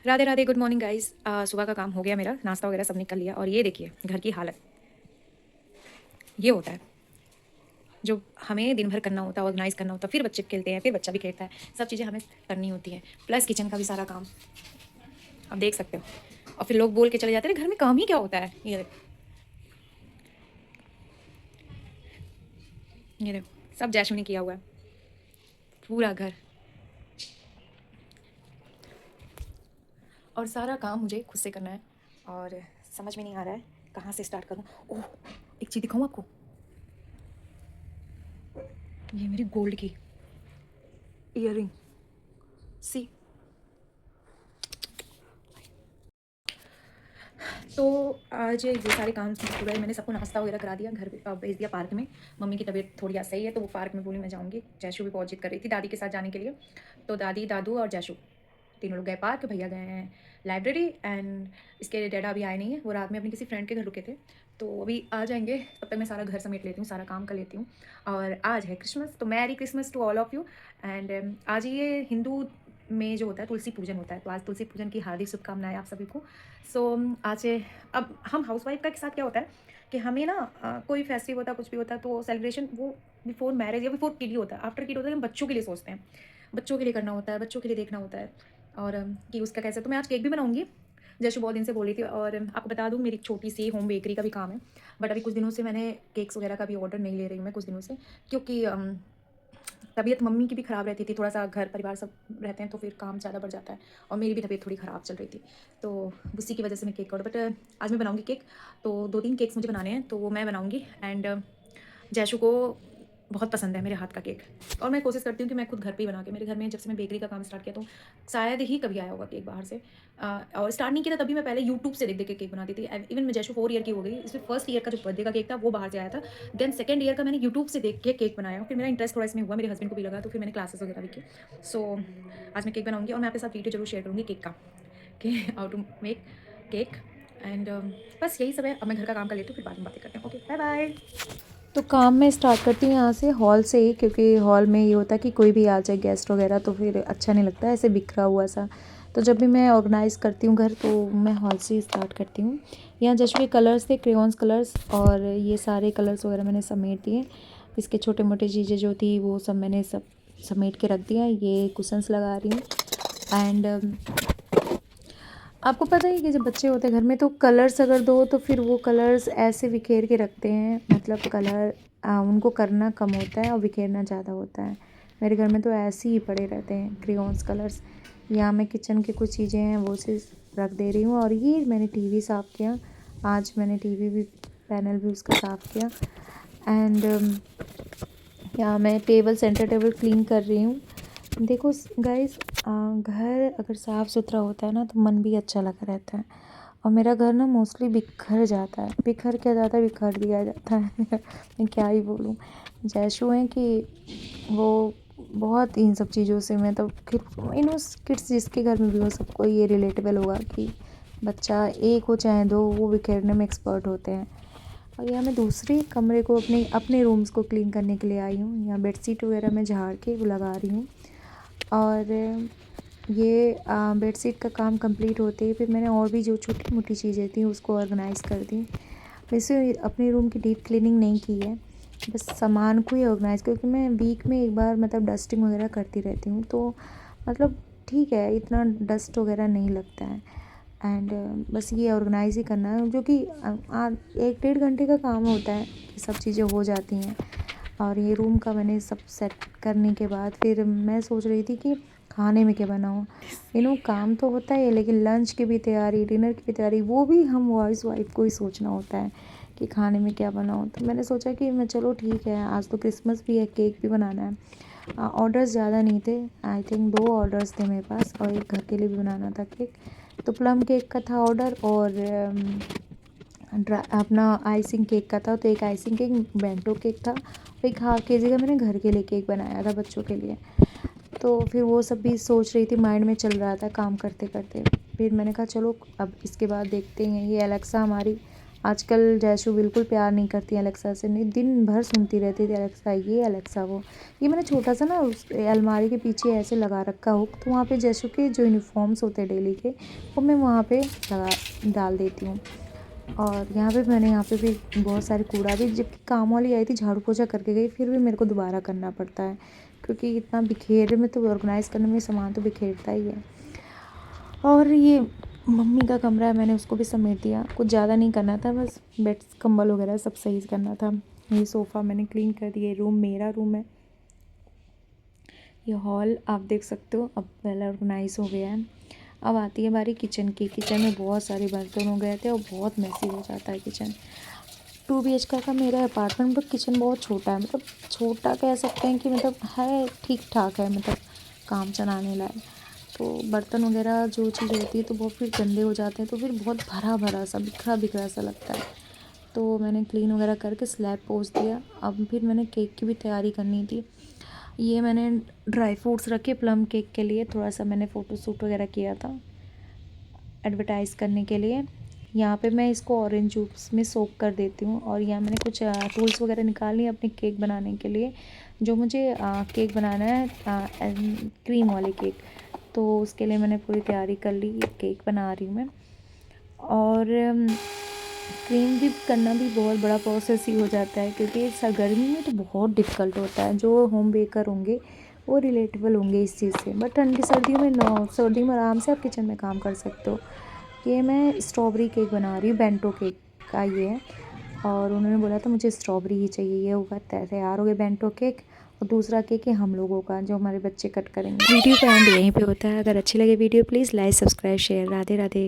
Radhe Radhe, good morning guys. सुबह का काम हो गया, मेरा नाश्ता वगैरह सब निकल लिया। और ये देखिए घर की हालत। ये होता है जो हमें दिन भर करना होता है, ऑर्गेनाइज करना होता है, फिर बच्चे खेलते हैं, फिर बच्चा भी खेलता है, सब चीज़ें हमें करनी होती हैं, प्लस किचन का भी सारा काम आप देख सकते हो। और फिर लोग बोल के चले जाते हैं घर में काम ही क्या होता है। ये देखो सब जैशु ने किया हुआ है, पूरा घर। और सारा काम मुझे खुद से करना है और समझ में नहीं आ रहा है कहाँ से स्टार्ट करूँ। ओह, एक चीज़ दिखाऊँ आपको, ये मेरी गोल्ड की ईयरिंग। सी, तो आज ये सारे काम सुबह मैंने सबको नाश्ता वगैरह करा दिया, घर भेज दिया पार्क में। मम्मी की तबीयत थोड़ी सही है तो वो पार्क में बोली मैं जाऊँगी। जैशु भी बहुत जिद कर रही थी दादी के साथ जाने के लिए, तो दादी दादू और जैशु तीनों लोग गए पार्क। भैया गए हैं लाइब्रेरी एंड इसके डैडा अभी आए नहीं है, वो रात में अपनी किसी फ्रेंड के घर रुके थे, तो अभी आ जाएंगे। तब तक मैं सारा घर समेट लेती हूँ, सारा काम कर लेती हूँ। और आज है क्रिसमस, तो merry Christmas to all of you. And आज ये हिंदू में जो होता है तुलसी पूजन होता है, तो आज तुलसी पूजन की हार्दिक शुभकामनाएं आप सभी को। सो आज अब हम हाउसवाइफ का के साथ क्या होता है कि हमें ना कोई फेस्टिव होता है, कुछ भी होता है, तो सेलिब्रेशन वो बिफोर मैरिज या बिफोर किड ही होता है। आफ्टर किड होता है कि हम बच्चों के लिए सोचते हैं, बच्चों के लिए करना होता है, बच्चों के लिए देखना होता है। और कि उसका कैसे, तो मैं आज केक भी बनाऊंगी जैसे बहुत दिन से बोल रही थी। और आपको बता दूं मेरी छोटी सी होम बेकरी का भी काम है, बट अभी कुछ दिनों से मैंने केक्स वगैरह का भी ऑर्डर नहीं ले रही हूँ मैं कुछ दिनों से, क्योंकि तबीयत मम्मी की भी ख़राब रहती थी, थोड़ा सा घर परिवार सब रहते हैं तो फिर काम ज़्यादा बढ़ जाता है, और मेरी भी तबीयत थोड़ी ख़राब चल रही थी, तो उसी की वजह से मैं केक ऑर्डर। बट आज मैं बनाऊंगी केक, तो 2-3 केक्स मुझे बनाने हैं, तो वो मैं बनाऊंगी। एंड जैशु को बहुत पसंद है मेरे हाथ का केक, और मैं कोशिश करती हूँ कि मैं खुद घर पे ही बना के, मेरे घर में जब से मैं बेकरी का काम स्टार्ट किया तो शायद ही कभी आया होगा केक बाहर से। और स्टार्ट नहीं किया था तभी मैं पहले यूट्यूब से देख देख के केक बनाती थी। इवन मैं जैशु 4 ईयर की हो गई, इसमें फर्स्ट ईयर का जो बर्थडे का केक था वो बाहर से आया था, देन सेकंड ईयर का मैंने यूट्यूब से देख के केक बनाया, फिर मेरा इंटरेस्ट थोड़ा इसमें हुआ, मेरे हस्बैंड को भी लगा, तो फिर मैंने क्लासेस वगैरह भी की। सो आज मैं केक बनाऊंगी और मैं आपके साथ वीडियो जरूर शेयर करूँगी केक का, कि how to make cake. And बस यही सब है। अब मैं घर का काम कर लेती हूँ, फिर बाद में बातें करते हैं। Okay, bye bye. तो काम मैं स्टार्ट करती हूँ यहाँ से, हॉल से ही, क्योंकि हॉल में ये होता है कि कोई भी आ जाए गेस्ट वगैरह तो फिर अच्छा नहीं लगता है ऐसे बिखरा हुआ सा। तो जब भी मैं ऑर्गेनाइज़ करती हूँ घर तो मैं हॉल से ही स्टार्ट करती हूँ। यहाँ जस्ट भी कलर्स थे, क्रेयॉन्स कलर्स, और ये सारे कलर्स वगैरह मैंने समेट दिए। इसके छोटे मोटे चीज़ें जो थी वो सब मैंने सब समेट के रख दिया। ये कुशन्स लगा रही हूँ। एंड आपको पता है कि जब बच्चे होते हैं घर में तो कलर्स अगर दो तो फिर वो कलर्स ऐसे बिखेर के रखते हैं, मतलब कलर उनको करना कम होता है और बिखेरना ज़्यादा होता है। मेरे घर में तो ऐसे ही पड़े रहते हैं क्रेयॉन्स कलर्स। यहाँ मैं किचन की कुछ चीज़ें हैं वो से रख दे रही हूँ। और ये मैंने टीवी साफ़ किया, आज मैंने टीवी भी पैनल भी उसका साफ़ किया। एंड यहाँ मैं टेबल सेंटर टेबल क्लीन कर रही हूँ। देखो गाइस, घर अगर साफ़ सुथरा होता है ना तो मन भी अच्छा लगा रहता है। और मेरा घर ना मोस्टली बिखर जाता है, बिखर क्या जाता है, बिखर दिया जाता है मैं क्या ही बोलूँ। जैशु है कि वो बहुत इन सब चीज़ों से, मैं तो इन उस किड्स जिसके घर में भी हो सबको ये रिलेटेबल होगा कि बच्चा एक हो चाहे दो, वो बिखेरने में एक्सपर्ट होते हैं। और यहाँ मैं दूसरे कमरे को अपने अपने रूम्स को क्लीन करने के लिए आई हूँ। यहाँ बेडशीट वगैरह मैं झाड़ के वो लगा रही हूँ। और ये बेडशीट का काम कंप्लीट होते ही फिर मैंने और भी जो छोटी मोटी चीज़ें थी उसको ऑर्गेनाइज़ कर दी। वैसे अपने रूम की डीप क्लीनिंग नहीं की है, बस सामान को ही ऑर्गेनाइज़, क्योंकि मैं वीक में एक बार मतलब डस्टिंग वगैरह करती रहती हूँ, तो मतलब ठीक है, इतना डस्ट वगैरह नहीं लगता है। एंड बस ये ऑर्गेनाइज़ ही करना है, जो कि 1-1.5 घंटे का काम होता है कि सब चीज़ें हो जाती हैं। और ये रूम का मैंने सब सेट करने के बाद फिर मैं सोच रही थी कि खाने में क्या बनाऊँ। काम तो होता है लेकिन लंच की भी तैयारी, डिनर की भी तैयारी, वो भी हम हाउस वाइफ को ही सोचना होता है कि खाने में क्या बनाऊँ। तो मैंने सोचा कि मैं चलो ठीक है, आज तो क्रिसमस भी है, केक भी बनाना है। ऑर्डर्स ज़्यादा नहीं थे, आई थिंक 2 ऑर्डर्स थे मेरे पास, और एक घर के लिए भी बनाना था केक। तो प्लम केक का था ऑर्डर, और अपना आइसिंग केक का था। तो एक आइसिंग केक, बेंटो केक था, एक हाफ केजी का मैंने घर के लिए केक बनाया था बच्चों के लिए। तो फिर वो सब भी सोच रही थी, माइंड में चल रहा था काम करते करते। फिर मैंने कहा चलो अब इसके बाद देखते हैं। ये एलेक्सा हमारी आजकल जैशु बिल्कुल प्यार नहीं करती अलेक्सा से, नहीं दिन भर सुनती रहती थी अलेक्सा ये अलेक्सा वो। ये मैंने छोटा सा ना उस अलमारी के पीछे ऐसे लगा रखा हुक, तो वहाँ पे जैशु के जो यूनिफॉर्म्स होते हैं डेली के वो मैं वहाँ पे लगा डाल देती हूँ। और यहाँ पे मैंने यहाँ पे भी बहुत सारे कूड़ा भी, जबकि काम वाली आई थी झाड़ू पोछा करके गई, फिर भी मेरे को दोबारा करना पड़ता है क्योंकि इतना बिखेर में तो ऑर्गेनाइज़ करने में सामान तो बिखेरता ही है। और ये मम्मी का कमरा है, मैंने उसको भी समेट दिया, कुछ ज़्यादा नहीं करना था, बस बेड कंबल वगैरह सब सही करना था। ये सोफ़ा मैंने क्लीन कर दिया, ये रूम मेरा रूम है, ये हॉल आप देख सकते हो अब वेल ऑर्गेनाइज हो गया है। अब आती है बारी किचन की। किचन में बहुत सारे बर्तन हो गए थे और बहुत मैसी हो जाता है किचन। 2 BHK का मेरा अपार्टमेंट, बट किचन बहुत छोटा है, मतलब छोटा कह सकते हैं कि मतलब है ठीक ठाक है, मतलब काम चलाने लायक। तो बर्तन वगैरह जो चीज़ होती है तो वो फिर गंदे हो जाते हैं, तो फिर बहुत भरा भरा सा बिखरा बिखरा सा लगता है। तो मैंने क्लीन वगैरह करके स्लैब पोंछ दिया। अब फिर मैंने केक की भी तैयारी करनी थी। ये मैंने ड्राई फ्रूट्स रखे प्लम केक के लिए, थोड़ा सा मैंने फ़ोटोशूट वगैरह किया था एडवर्टाइज़ करने के लिए। यहाँ पे मैं इसको ऑरेंज जूस में सोक कर देती हूँ। और यहाँ मैंने कुछ टूल्स वगैरह निकाल लिए अपने केक बनाने के लिए, जो मुझे केक बनाना है क्रीम वाले केक, तो उसके लिए मैंने पूरी तैयारी कर ली। केक बना रही हूँ मैं। और क्रीम भी करना भी बहुत बड़ा प्रोसेस ही हो जाता है, क्योंकि गर्मी में तो बहुत डिफ़िकल्ट होता है। जो होम बेकर होंगे वो रिलेटेबल होंगे इस चीज़ से, बट ठंडी सर्दियों में सर्दी में आराम से आप किचन में काम कर सकते हो। ये मैं स्ट्रॉबेरी केक बना रही हूँ, बेंटो केक का ये है। और उन्होंने बोला था मुझे स्ट्रॉबेरी ही चाहिए, ये होगा तैयार हो गया बेंटो केक। और दूसरा केक है हम लोगों का, जो हमारे बच्चे कट करेंगे। वीडियो का एंड यहीं पे होता है। अगर अच्छी लगे video please like subscribe share. Radhe Radhe.